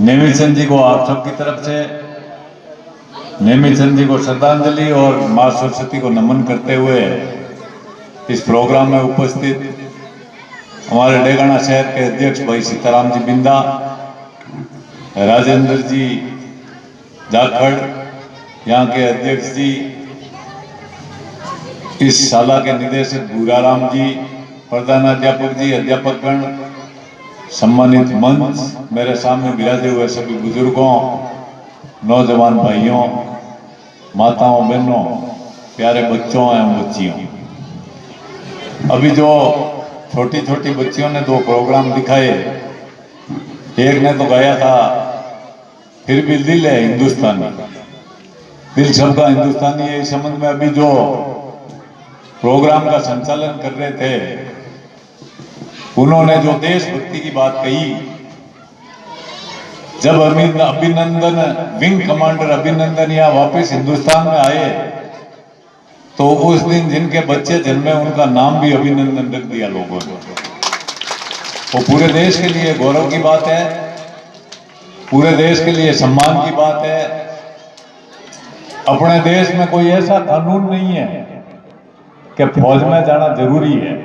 नेमित चंद जी को आप सबकी तरफ से नेमित चंद जी को श्रद्धांजलि और मां सरस्वती को नमन करते हुए इस प्रोग्राम में उपस्थित हमारे डेगाना शहर के अध्यक्ष भाई सीताराम जी बिंदा, राजेंद्र जी जाखड़, यहाँ के अध्यक्ष जी, इस शाला के निदेशक भूराराम जी, प्रधानाध्यापक जी, अध्यापकगण, सम्मानित मंच, मेरे सामने विराजे हुए सभी बुजुर्गों, नौजवान भाइयों, माताओं, बहनों, प्यारे बच्चों एवं बच्चियों। अभी जो छोटी छोटी बच्चियों ने दो प्रोग्राम दिखाए, एक ने तो गाया था फिर भी दिल है हिंदुस्तानी, दिल सबका हिंदुस्तानी है। इस संबंध में अभी जो प्रोग्राम का संचालन कर रहे थे, उन्होंने जो देशभक्ति की बात कही, जब अभिनंदन विंग कमांडर अभिनंदन यहाँ वापस हिंदुस्तान में आए तो उस दिन जिनके बच्चे जन्मे उनका नाम भी अभिनंदन रख दिया लोगों ने। वो पूरे देश के लिए गौरव की बात है, पूरे देश के लिए सम्मान की बात है। अपने देश में कोई ऐसा कानून नहीं है कि फौज में जाना जरूरी है।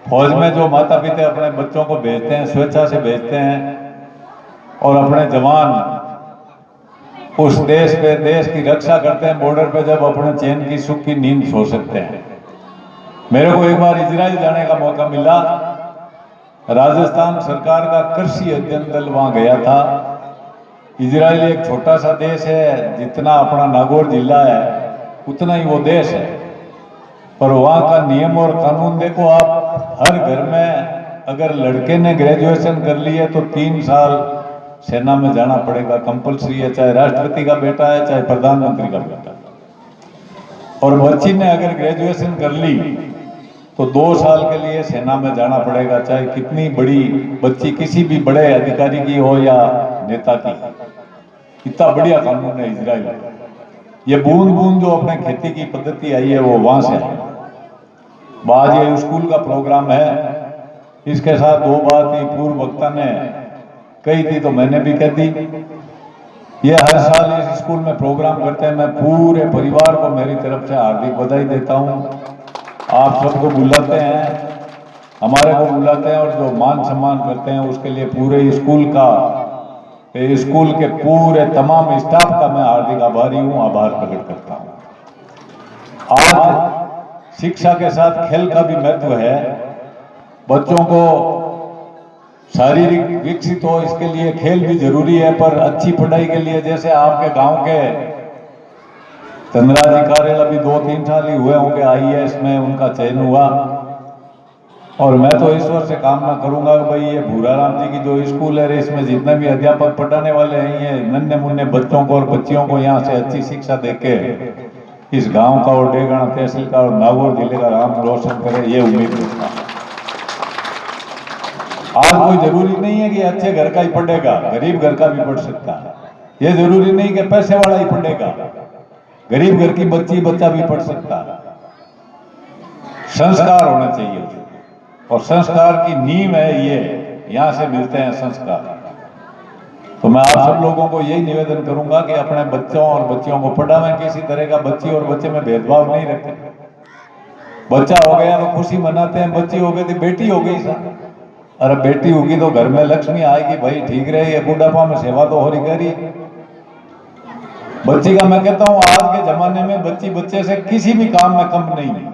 फौज में जो माता पिता अपने बच्चों को भेजते हैं, स्वेच्छा से भेजते हैं, और अपने जवान उस देश पे देश की रक्षा करते हैं, बॉर्डर पे जब अपने चैन की सुख की नींद सो सकते हैं। मेरे को एक बार इजराइल जाने का मौका मिला। राजस्थान सरकार का कृषि अध्ययन दल वहां गया था। इजराइल एक छोटा सा देश है, जितना अपना नागौर जिला है उतना ही वो देश है, पर वहां का नियम और कानून देखो आप। हर घर में अगर लड़के ने ग्रेजुएशन कर ली है तो 3 साल सेना में जाना पड़ेगा, कंपलसरी है, चाहे राष्ट्रपति का बेटा है चाहे प्रधानमंत्री का बेटा है। और बच्ची ने अगर ग्रेजुएशन कर ली तो 2 साल के लिए सेना में जाना पड़ेगा, चाहे कितनी बड़ी बच्ची किसी भी बड़े अधिकारी की हो या नेता की। इतना बढ़िया कानून है इजराइल। ये बूंद बूंद जो अपने खेती की पद्धति आई है वो वहां से है। आज ये स्कूल का प्रोग्राम है, इसके साथ 2 बात ही पूर्व वक्ता ने कही थी तो मैंने भी कह दी। ये हर साल इस स्कूल में प्रोग्राम करते हैं। मैं पूरे परिवार को मेरी तरफ से हार्दिक बधाई देता हूँ। आप सबको बुलाते हैं, हमारे को बुलाते हैं, और जो मान सम्मान करते हैं उसके लिए पूरे स्कूल के पूरे तमाम स्टाफ का मैं हार्दिक आभारी हूँ, आभार प्रकट करता हूँ। आज शिक्षा के साथ खेल का भी महत्व है। बच्चों को शारीरिक विकसित हो, इसके लिए खेल भी जरूरी है, पर अच्छी पढ़ाई के लिए जैसे आपके गांव के चंद्रा जी कारेल अभी 2-3 साल ही हुए होंगे IAS में उनका चयन हुआ। और मैं तो ईश्वर से कामना करूंगा कि भाई ये भूराराम जी की जो स्कूल है, इसमें जितने भी अध्यापक पढ़ाने वाले हैं, ये नन्हे मुन्ने बच्चों को और बच्चियों को यहाँ से अच्छी शिक्षा देके इस गांव का और डेगाना तहसील का और नागौर जिले का नाम रोशन करे, ये उम्मीद करता हूँ। आज कोई जरूरी नहीं है कि अच्छे घर का ही पढ़ेगा, गरीब घर का भी पढ़ सकता है। ये जरूरी नहीं कि पैसे वाला ही पढ़ेगा, गरीब घर की बच्ची बच्चा भी पढ़ सकता है। संस्कार होना चाहिए, और संस्कार की नींव है ये, यहाँ से मिलते हैं संस्कार। तो मैं आप सब लोगों को यही निवेदन करूंगा कि अपने बच्चों और बच्चियों को पढ़ावें। किसी तरह का बच्ची और बच्चे में भेदभाव नहीं रखें। बच्चा हो गया तो खुशी मनाते हैं, बच्ची हो गई तो बेटी हो गई सर, अरे बेटी होगी तो घर में लक्ष्मी आएगी, भाई ठीक रहे, बुढ़ापा में सेवा तो हो रही करी। बच्ची का मैं कहता हूँ आज के जमाने में बच्ची बच्चे से किसी भी काम में कम नहीं है।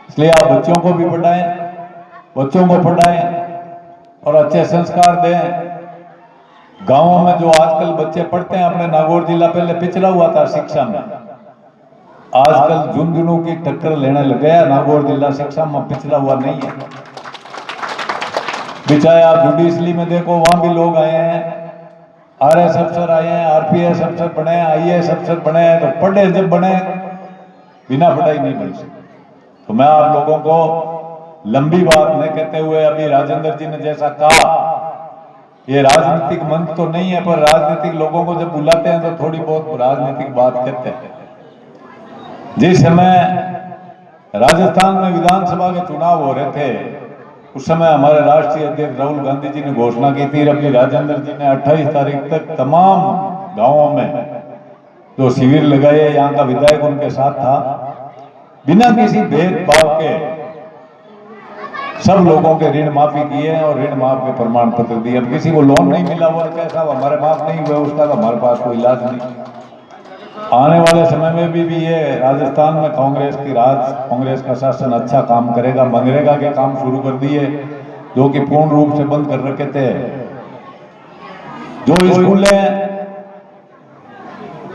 इसलिए आप बच्चों को भी पढ़ाएं, बच्चों को पढ़ाएं और अच्छे संस्कार दें। गांवों में जो आजकल बच्चे पढ़ते हैं, अपने नागौर जिला पहले पिछड़ा हुआ था शिक्षा में, आजकल झुंझुनू की टक्कर लेने लग गया। नागौर जिला शिक्षा में पिछड़ा हुआ नहीं है। चाहे आप जुडिशली में देखो, वहां भी लोग आए हैं, RS अफसर आए हैं, RPS अफसर बने हैं, IAS अफसर बने हैं, तो पढ़े जब बने, बिना पढ़ाई नहीं बन सकते। तो मैं आप लोगों को लंबी बात नहीं कहते हुए, अभी राजेंद्र जी ने जैसा कहा, ये राजनीतिक मंच तो नहीं है, पर राजनीतिक लोगों को जब बुलाते हैं तो थोड़ी बहुत राजनीतिक बात कहते हैं। जिस समय राजस्थान में विधानसभा के चुनाव हो रहे थे उस समय हमारे राष्ट्रीय अध्यक्ष राहुल गांधी जी ने घोषणा की थी, रवि राजेंद्र जी ने 28 तारीख तक तमाम गांवों में जो शिविर लगाए, यहाँ का विधायक उनके साथ था, बिना किसी भेदभाव के सब लोगों के ऋण माफी किए हैं और ऋण माफ के प्रमाण पत्र दिए। अब किसी को लोन नहीं मिला हुआ क्या साहब हमारे माफ नहीं हुए, उसका तो हमारे पास कोई इलाज नहीं। आने वाले समय में भी ये राजस्थान में कांग्रेस की राज, कांग्रेस का शासन अच्छा काम करेगा। मनरेगा के काम शुरू कर दिए जो कि पूर्ण रूप से बंद कर रखे थे। जो स्कूलें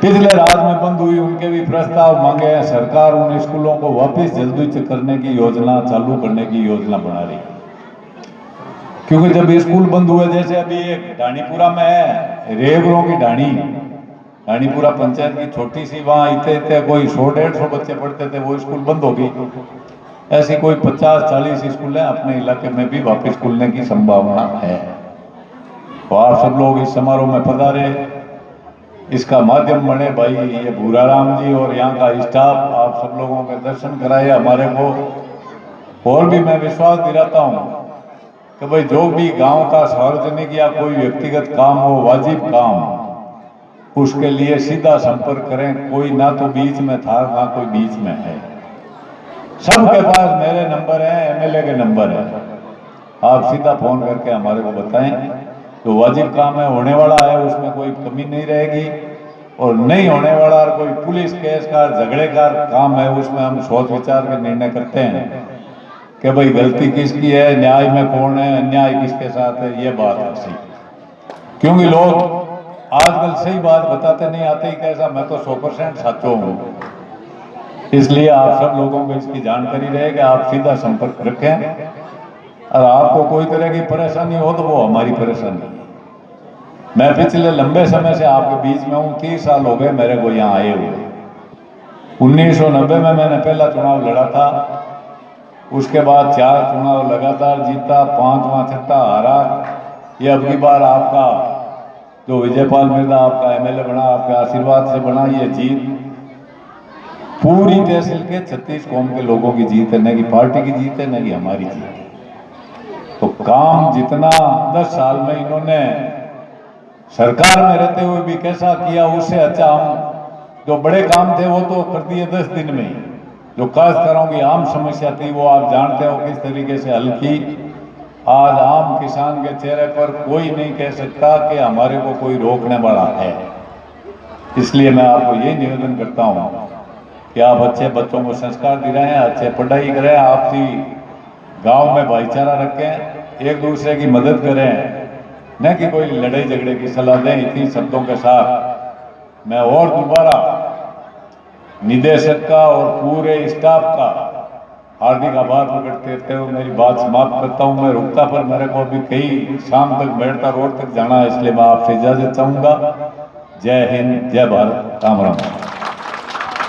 पिछले राज में बंद हुई उनके भी प्रस्ताव मांगे हैं। सरकार उन स्कूलों को वापस जल्दी से करने की योजना, चालू करने की योजना बना रही है। क्योंकि जब स्कूल बंद हुए, जैसे अभी एक ढाणीपुरा में है रेगरों की ढाणीपुरा पंचायत की छोटी सी, वहां इतने कोई 100-150 बच्चे पढ़ते थे, वो स्कूल बंद हो गई। ऐसी कोई 50-40 स्कूल है अपने इलाके में भी वापस खुलने की संभावना है। तो आप सब लोग इस समारोह में पधारे, इसका माध्यम बने भाई ये भूराराम जी और यहाँ का स्टाफ आप सब लोगों के दर्शन कराए हमारे को। और भी मैं विश्वास दिलाता हूँ कि भाई जो भी गांव का सार्वजनिक या कोई व्यक्तिगत काम हो, वाजिब काम, उसके लिए सीधा संपर्क करें। कोई ना तो बीच में था ना कोई बीच में है, सबके पास मेरे नंबर है, एमएलए के नंबर है। आप सीधा फोन करके हमारे को बताएं, जो वाजिब काम है होने वाला है उसमें कोई कमी नहीं रहेगी, और नहीं होने वाला कोई पुलिस केस का झगड़े का काम है उसमें हम सोच विचार के निर्णय करते हैं कि भाई गलती किसकी है, न्याय में कौन है, अन्याय किसके साथ है। ये बात है सही, क्योंकि लोग आजकल सही बात बताते नहीं आते ही कैसा, मैं तो 100% सच्चो हूँ। इसलिए आप सब लोगों को इसकी जानकारी रहे कि आप सीधा संपर्क रखें, और आपको कोई तरह की परेशानी हो तो वो हमारी परेशानी है। मैं पिछले लंबे समय से आपके बीच में हूँ, 30 साल हो गए मेरे को यहाँ आए हुए। 1990 में मैंने पहला चुनाव लड़ा था, उसके बाद 4 चुनाव लगातार जीता, 5वां 6ठा हारा। ये अब की बार आपका जो विजयपाल मिर्जा आपका एमएलए बना, आपके आशीर्वाद से बना, ये जीत पूरी तहसील के 36 कौम के लोगों की जीत है, न कि पार्टी की जीत है, न कि हमारी जीत है। तो काम जितना 10 साल में इन्होंने सरकार में रहते हुए भी कैसा किया, उससे अच्छा हम जो बड़े काम थे वो तो कर दिए 10 दिन में ही। जो काश्तकारों की आम समस्या थी वो आप जानते हो किस तरीके से हल की। आज आम किसान के चेहरे पर कोई नहीं कह सकता कि हमारे को कोई रोकने वाला है। इसलिए मैं आपको यही निवेदन करता हूँ कि आप अच्छे बच्चों को संस्कार दिलाएं, अच्छे पढ़ाई करें, आपसी गांव में भाईचारा रखें, एक दूसरे की मदद करें, न कि कोई लड़ाई झगड़े की सलाह दें। इन्हीं शब्दों के साथ मैं और दोबारा निदेशक का और पूरे स्टाफ का हार्दिक आभार प्रकट करते हुए मेरी बात समाप्त करता हूं। मैं रुकता पर मेरे को अभी कई शाम तक मेड़ता रोड तक जाना है, इसलिए मैं आपसे इजाजत चाहूंगा। जय हिंद, जय भारत, राम राम।